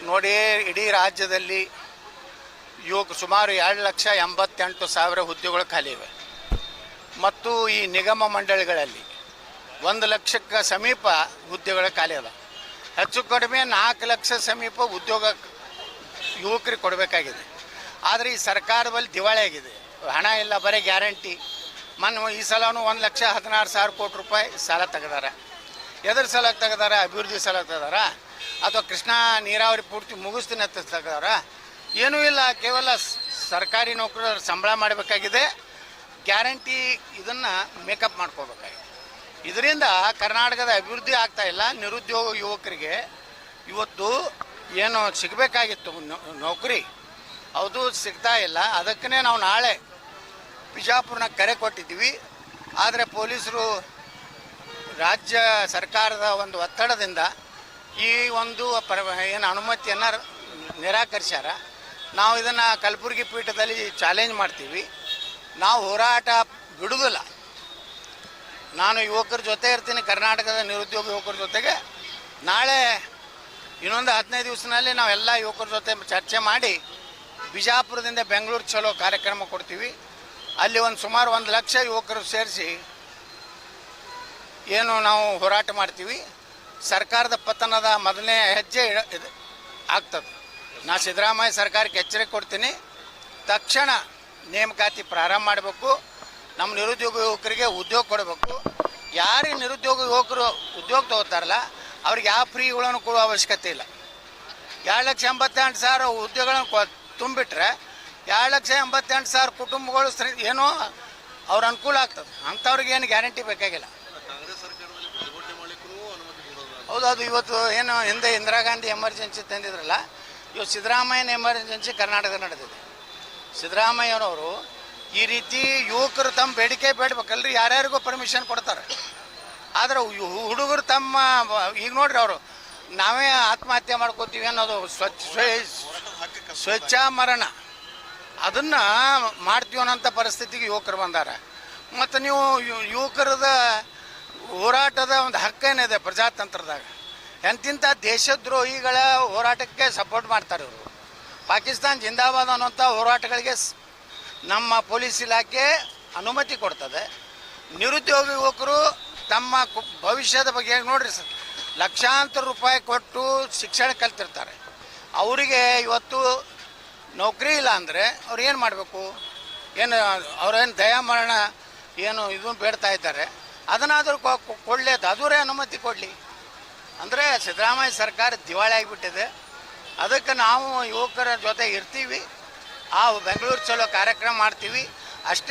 ನೋಡಿ, ಇಡೀ ರಾಜ್ಯದಲ್ಲಿ ಸುಮಾರು 2,88,000 ಹುದ್ದೆಗಳು ಖಾಲಿ ಇವೆ. ಮತ್ತು ಈ ನಿಗಮ ಮಂಡಳಿಗಳಲ್ಲಿ 1,00,000 ಸಮೀಪ ಹುದ್ದೆಗಳು ಖಾಲಿ ಅದ. ಹೆಚ್ಚು ಕಡಿಮೆ 4 ಲಕ್ಷ ಸಮೀಪ ಉದ್ಯೋಗ ಯುವಕರಿಗೆ ಕೊಡಬೇಕಾಗಿದೆ. ಆದರೆ ಈ ಸರ್ಕಾರದಲ್ಲಿ ದಿವಾಳಿ ಆಗಿದೆ. ಹಣ ಇಲ್ಲ, ಬರೀ ಗ್ಯಾರಂಟಿ. ಈ ಸಲನೂ 1,16,000 ಕೋಟಿ ರೂಪಾಯಿ ಸಾಲ ತೆಗೆದಾರೆ. ಎದ್ರ ಸಲ ತೆಗೆದಾರ? ಅಭಿವೃದ್ಧಿ ಸಲ ತೆಗೆದಾರ ಅಥವಾ ಕೃಷ್ಣಾ ನೀರಾವರಿ ಪೂರ್ತಿ ಮುಗಿಸ್ತೀನಿ ಅಂತ ತೆಗೆದಾರ? ಏನೂ ಇಲ್ಲ. ಕೇವಲ ಸರ್ಕಾರಿ ನೌಕರರು ಸಂಬಳ ಮಾಡಬೇಕಾಗಿದೆ, ಗ್ಯಾರಂಟಿ ಇದನ್ನು ಮೇಕಪ್ ಮಾಡ್ಕೋಬೇಕಾಗಿದೆ. ಇದರಿಂದ ಕರ್ನಾಟಕದ ಅಭಿವೃದ್ಧಿ ಆಗ್ತಾ ಇಲ್ಲ. ನಿರುದ್ಯೋಗ ಯುವಕರಿಗೆ ಇವತ್ತು ಏನು ಸಿಗಬೇಕಾಗಿತ್ತು ನೌಕರಿ, ಅದು ಸಿಗ್ತಾ ಇಲ್ಲ. ಅದಕ್ಕೇ ನಾವು ನಾಳೆ ಬಿಜಾಪುರನ ಕರೆ ಕೊಟ್ಟಿದ್ದೀವಿ. ಆದರೆ ಪೊಲೀಸರು ರಾಜ್ಯ ಸರ್ಕಾರದ ಒಂದು ಒತ್ತಡದಿಂದ ಈ ಒಂದು ಏನು ಅನುಮತಿಯನ್ನು ನಿರಾಕರಿಸ್ಯಾರ. ನಾವು ಇದನ್ನು ಕಲಬುರಗಿ ಪೀಠದಲ್ಲಿ ಚಾಲೆಂಜ್ ಮಾಡ್ತೀವಿ. ನಾವು ಹೋರಾಟ ಬಿಡುವುದಿಲ್ಲ. ನಾನು ಯುವಕರ ಜೊತೆ ಇರ್ತೀನಿ, ಕರ್ನಾಟಕದ ನಿರುದ್ಯೋಗ ಯುವಕರ ಜೊತೆಗೆ. ನಾಳೆ ಇನ್ನೊಂದು 15 ದಿವಸದಲ್ಲಿ ನಾವೆಲ್ಲ ಯುವಕರ ಜೊತೆ ಚರ್ಚೆ ಮಾಡಿ ಬಿಜಾಪುರದಿಂದ ಬೆಂಗಳೂರು ಚಲೋ ಕಾರ್ಯಕ್ರಮ ಕೊಡ್ತೀವಿ. ಅಲ್ಲಿ ಸುಮಾರು 1 ಲಕ್ಷ ಯುವಕರು ಸೇರಿಸಿ ಏನು ನಾವು ಹೋರಾಟ ಮಾಡ್ತೀವಿ. ಸರ್ಕಾರದ ಪತನದ ಮೊದಲನೇ ಹೆಜ್ಜೆ ಆಗ್ತದೆ. ನಾ ಸಿದ್ದರಾಮಯ್ಯ ಸರ್ಕಾರಕ್ಕೆ ಎಚ್ಚರಿಕೆ ಕೊಡ್ತೀನಿ. ತಕ್ಷಣ ನೇಮಕಾತಿ ಪ್ರಾರಂಭ ಮಾಡಬೇಕು. ನಮ್ಮ ನಿರುದ್ಯೋಗ ಯುವಕರಿಗೆ ಉದ್ಯೋಗ ಕೊಡಬೇಕು. ಯಾರಿಗೆ ನಿರುದ್ಯೋಗ ಯುವಕರು ಉದ್ಯೋಗ ತಗೋತಾರಲ್ಲ ಅವ್ರಿಗೆ ಯಾವ ಫ್ರೀಗಳನ್ನು ಕೊಡುವ ಅವಶ್ಯಕತೆ ಇಲ್ಲ. 2,88,000 ಉದ್ಯೋಗಗಳನ್ನು ತುಂಬಿಟ್ರೆ 2,88,000 ಕುಟುಂಬಗಳು ಏನೋ ಅವ್ರ ಅನುಕೂಲ ಆಗ್ತದೆ. ಅಂಥವ್ರಿಗೆ ಏನು ಗ್ಯಾರಂಟಿ ಬೇಕಾಗಿಲ್ಲ. ಹೌದು, ಅದು ಇವತ್ತು ಏನು ಹಿಂದೆ ಇಂದಿರಾ ಗಾಂಧಿ ಎಮರ್ಜೆನ್ಸಿ ತಂದಿದ್ರಲ್ಲ, ಇವತ್ತು ಸಿದ್ದರಾಮಯ್ಯನ ಎಮರ್ಜೆನ್ಸಿ ಕರ್ನಾಟಕದಲ್ಲಿ ನಡೆದಿದೆ. ಸಿದ್ದರಾಮಯ್ಯನವರು ಈ ರೀತಿ ಯುವಕರು ತಮ್ಮ ಬೇಡಿಕೆ ಬೇಡಬೇಕಲ್ರಿ, ಯಾರ್ಯಾರಿಗೂ ಪರ್ಮಿಷನ್ ಕೊಡ್ತಾರೆ. ಆದರೆ ಹುಡುಗರು ತಮ್ಮ ಈಗ ನೋಡ್ರಿ, ಅವರು ನಾವೇ ಆತ್ಮಹತ್ಯೆ ಮಾಡ್ಕೋತೀವಿ ಅನ್ನೋದು ಸ್ವಚ್ಛ ಮರಣ ಅದನ್ನು ಮಾಡ್ತೀವಿ ಅನ್ನೋಂಥ ಪರಿಸ್ಥಿತಿಗೆ ಯುವಕರು ಬಂದಾರ. ಮತ್ತು ನೀವು ಯುವಕರದ ಹೋರಾಟದ ಒಂದು ಹಕ್ಕೇನಿದೆ ಪ್ರಜಾತಂತ್ರದಾಗ. ಎಂತಿಂಥ ದೇಶದ್ರೋಹಿಗಳ ಹೋರಾಟಕ್ಕೆ ಸಪೋರ್ಟ್ ಮಾಡ್ತಾರೆ ಇವರು. ಪಾಕಿಸ್ತಾನ್ ಜಿಂದಾಬಾದ್ ಅನ್ನೋಂಥ ಹೋರಾಟಗಳಿಗೆ ನಮ್ಮ ಪೊಲೀಸ್ ಇಲಾಖೆ ಅನುಮತಿ ಕೊಡ್ತದೆ. ನಿರುದ್ಯೋಗ ಯುವಕರು ತಮ್ಮ ಭವಿಷ್ಯದ ಬಗ್ಗೆ ನೋಡ್ರಿ ಸರ್, ಲಕ್ಷಾಂತರ ರೂಪಾಯಿ ಕೊಟ್ಟು ಶಿಕ್ಷಣ ಕಲ್ತಿರ್ತಾರೆ. ಅವರಿಗೆ ಇವತ್ತು ನೌಕರಿ ಇಲ್ಲ ಅಂದರೆ ಅವ್ರು ಏನು ಮಾಡಬೇಕು? ಏನು ಅವ್ರೇನು ದಯಾಮರಣ ಏನು ಇದನ್ನು ಬೇಡ್ತಾ ಇದ್ದಾರೆ, ಅದನ್ನಾದರೂ ಕೊಡಲಿ, ಅದೂರೇ ಅನುಮತಿ ಕೊಡಲಿ. ಅಂದರೆ ಸಿದ್ದರಾಮಯ್ಯ ಸರ್ಕಾರ ದಿವಾಳಿ ಆಗಿಬಿಟ್ಟಿದೆ. ಅದಕ್ಕೆ ನಾವು ಯುವಕರ ಜೊತೆ ಇರ್ತೀವಿ. ಆ ಬೆಂಗಳೂರು ಚಲೋ ಕಾರ್ಯಕ್ರಮ ಮಾಡ್ತೀವಿ ಅಷ್ಟೇ.